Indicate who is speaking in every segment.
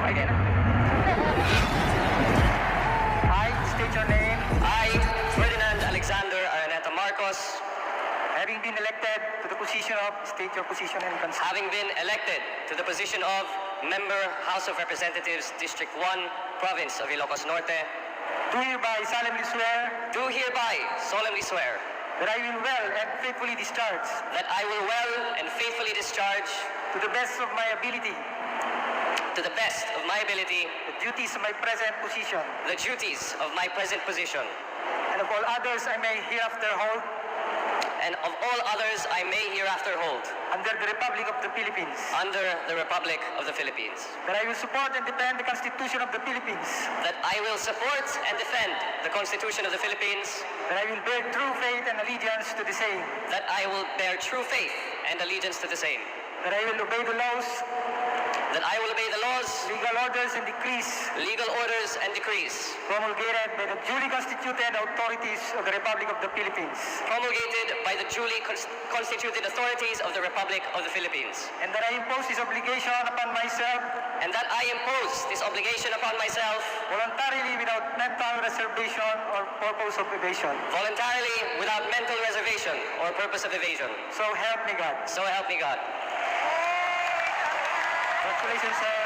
Speaker 1: Again. I state your name.
Speaker 2: I, Ferdinand Alexander Araneta Marcos,
Speaker 1: Having been elected to the position of, state your position and consent.
Speaker 2: having been elected to the position of Member House of Representatives, District 1, Province of Ilocos Norte,
Speaker 1: Do hereby solemnly swear
Speaker 2: do hereby solemnly swear
Speaker 1: that I will well and faithfully discharge,
Speaker 2: that I will well and faithfully discharge,
Speaker 1: to the best of my ability,
Speaker 2: to the best of my ability,
Speaker 1: the duties of my present position,
Speaker 2: the duties of my present position,
Speaker 1: and of all others I may hereafter hold
Speaker 2: and of all others I may hereafter hold
Speaker 1: under the Republic of the Philippines.
Speaker 2: under the Republic of the Philippines.
Speaker 1: That I will support and defend the Constitution of the Philippines.
Speaker 2: That I will support and defend the Constitution of the Philippines.
Speaker 1: That I will bear true faith and allegiance to the same.
Speaker 2: That I will bear true faith and allegiance to the same.
Speaker 1: That I will obey the laws,
Speaker 2: That I will obey the laws,
Speaker 1: legal orders, and decrees
Speaker 2: legal orders, and decrees
Speaker 1: promulgated by the duly constituted authorities of the Republic of the Philippines.
Speaker 2: promulgated by the duly constituted authorities of the Republic of the Philippines.
Speaker 1: And that I impose this obligation upon myself
Speaker 2: And that I impose this obligation upon myself
Speaker 1: voluntarily without mental reservation or purpose of evasion.
Speaker 2: voluntarily without mental reservation or purpose of evasion.
Speaker 1: So help me God.
Speaker 2: So help me God.
Speaker 1: Congratulations, sir.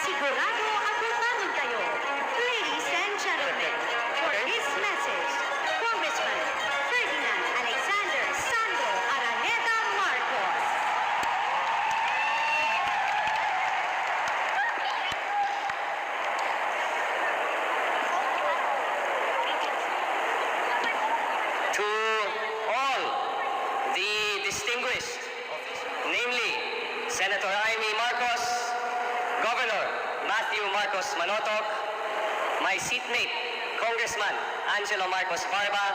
Speaker 3: Sigurado ako pagod kayo. Ladies and gentlemen, for this message, Congressman Ferdinand Alexander Sandro Araneta Marcos.
Speaker 2: To all the distinguished, namely Senator Amy Marcos, Governor Matthew Marcos Manotoc, my seatmate, Congressman Angelo Marcos Barba,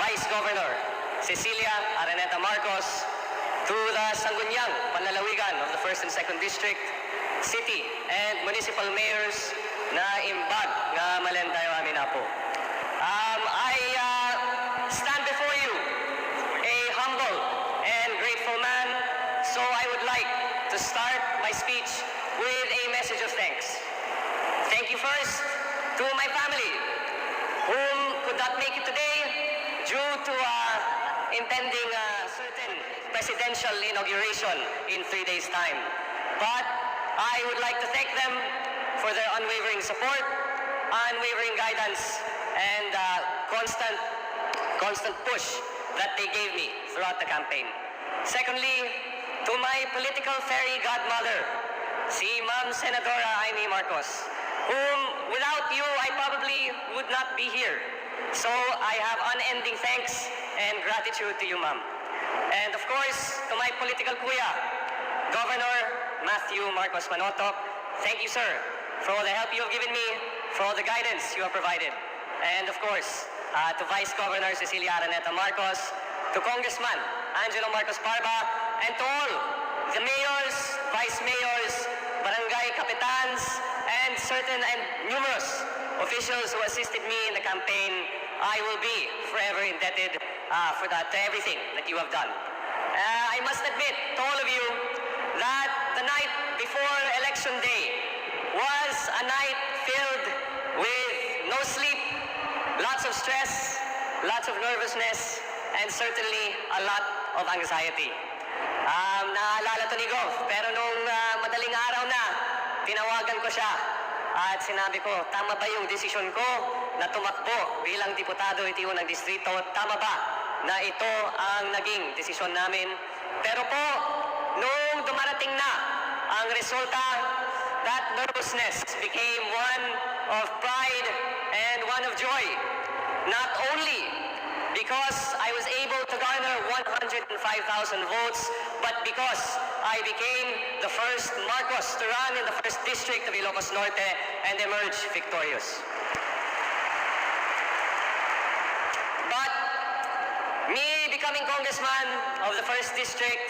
Speaker 2: Vice Governor Cecilia Araneta Marcos, to the Sangguniang Panlalawigan of the 1st and 2nd District, City and Municipal Mayors na imbag nga malendayo amin na po. I stand before you a humble and grateful man, so I would like to start my speech with a message of thanks. Thank you first to my family, whom could not make it today due to impending certain presidential inauguration in 3 days' time. But I would like to thank them for their unwavering support, unwavering guidance, and constant push that they gave me throughout the campaign. Secondly, to my political fairy godmother, si Ma'am Senadora Amy Marcos, whom without you I probably would not be here. So I have unending thanks and gratitude to you, Ma'am. And of course, to my political kuya, Governor Matthew Marcos Manotoc, thank you, sir, for all the help you have given me, for all the guidance you have provided. And of course, to Vice Governor Cecilia Araneta Marcos, to Congressman Angelo Marcos Barba, and to all the mayors, vice mayors, barangay capitans, and certain and numerous officials who assisted me in the campaign. I will be forever indebted for that, to everything that you have done. I must admit to all of you that the night before Election Day was a night filled with no sleep, lots of stress, lots of nervousness, and certainly a lot of anxiety. Naalala to ni Gov, pero nung madaling araw na, tinawagan ko siya at sinabi ko, tama ba yung desisyon ko na tumakbo bilang diputado itiyo ng distrito? Tama ba na ito ang naging desisyon namin? Pero po, nung dumarating na ang resulta, that nervousness became one of pride and one of joy. Not only because I was able to garner 105,000 votes, but because I became the first Marcos to run in the 1st District of Ilocos Norte and emerge victorious. But me becoming congressman of the 1st District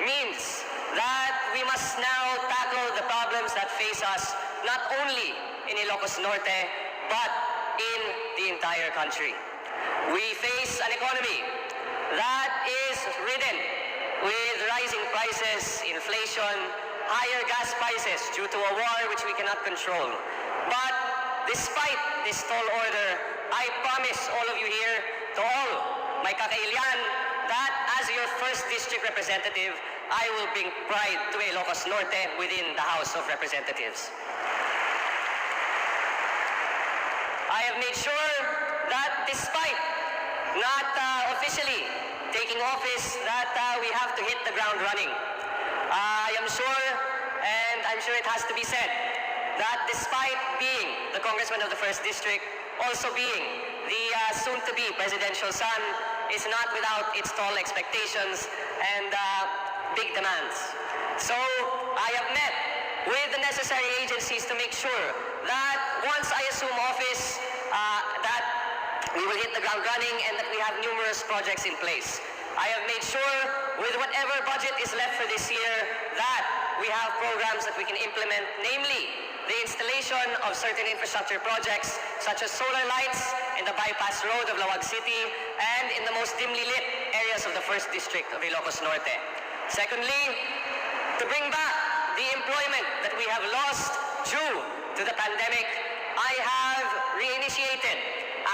Speaker 2: means that we must now tackle the problems that face us not only in Ilocos Norte, but in the entire country. We face an economy that is ridden with rising prices, inflation, higher gas prices due to a war which we cannot control. But despite this tall order, I promise all of you here, to all my kakailian, that as your 1st District representative, I will bring pride to Ilocos Norte within the House of Representatives. I have made sure that despite not officially taking office, that we have to hit the ground running. I am sure, and I'm sure it has to be said, that despite being the congressman of the 1st District, also being the soon-to-be presidential son, is not without its tall expectations and big demands. So I have met with the necessary agencies to make sure that once I assume office, that we will hit the ground running and that we have numerous projects in place. I have made sure with whatever budget is left for this year that we have programs that we can implement, namely the installation of certain infrastructure projects such as solar lights in the bypass road of Lawag City and in the most dimly lit areas of the 1st District of Ilocos Norte. Secondly, to bring back the employment that we have lost due to the pandemic, I have reinitiated,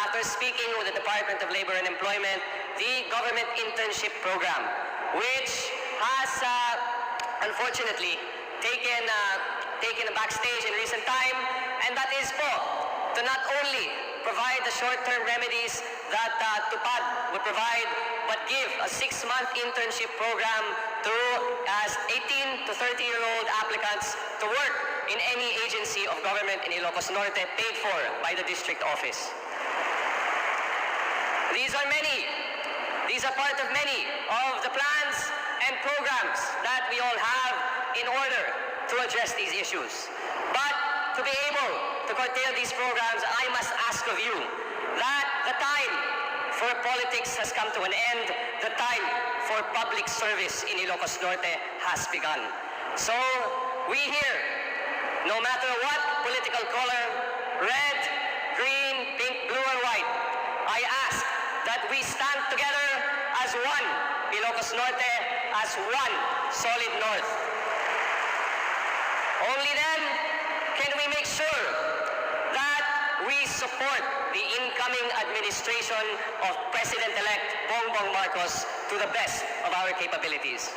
Speaker 2: after speaking with the Department of Labor and Employment, the government internship program, which has unfortunately taken a backstage in recent time, and that is po to not only provide the short-term remedies that TUPAD would provide, but give a 6-month internship program to 18 to 30-year-old applicants to work in any agency of government in Ilocos Norte paid for by the district office. These are part of many of the plans and programs that we all have in order to address these issues. But to be able to curtail these programs, I must ask of you that the time for politics has come to an end. The time for public service in Ilocos Norte has begun. So we here, no matter what political color, red, green, pink, blue, or white, I ask that we stand together as one Ilocos Norte, as one solid North. Only then can we make sure that we support the incoming administration of President-Elect Bongbong Marcos to the best of our capabilities.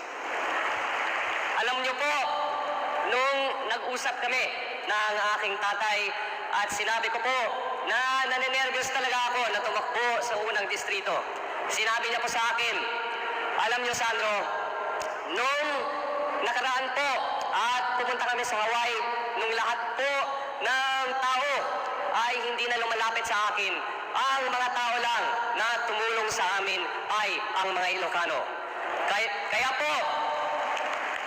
Speaker 2: Alam niyo po, nung nag-usap kami ng aking tatay at sinabi ko po na naninervyos talaga ako na tumakbo sa unang distrito, sinabi niya po sa akin, alam niyo Sandro, nung nakaraan po at pumunta kami sa Hawaii, nung lahat po ng tao ay hindi na lumalapit sa akin, ang mga tao lang na tumulong sa amin ay ang mga Ilocano. Kaya po,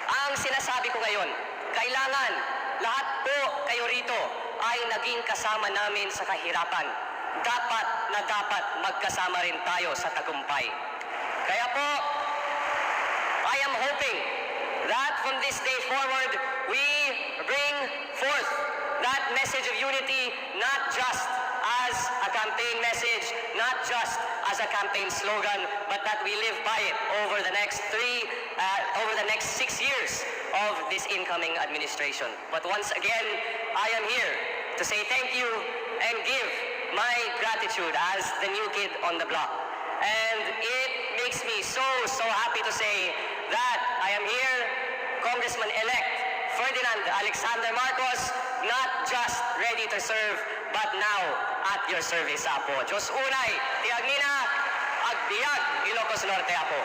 Speaker 2: ang sinasabi ko ngayon, kailangan lahat po kayo rito ay naging kasama namin sa kahirapan. Dapat na dapat magkasama rin tayo sa tagumpay. Kaya po, I am hoping that from this day forward, we bring forth that message of unity, not just as a campaign message, not just as a campaign slogan, but that we live by it over the next 6 years of this incoming administration. But once again, I am here to say thank you and give my gratitude as the new kid on the block. And it makes me so happy to say that I am here, Congressman-Elect Ferdinand Alexander Marcos, not just ready to serve, but now at your service, Apo. Diyos unay, tiag nina, agbiag, Ilocos Norte, Apo.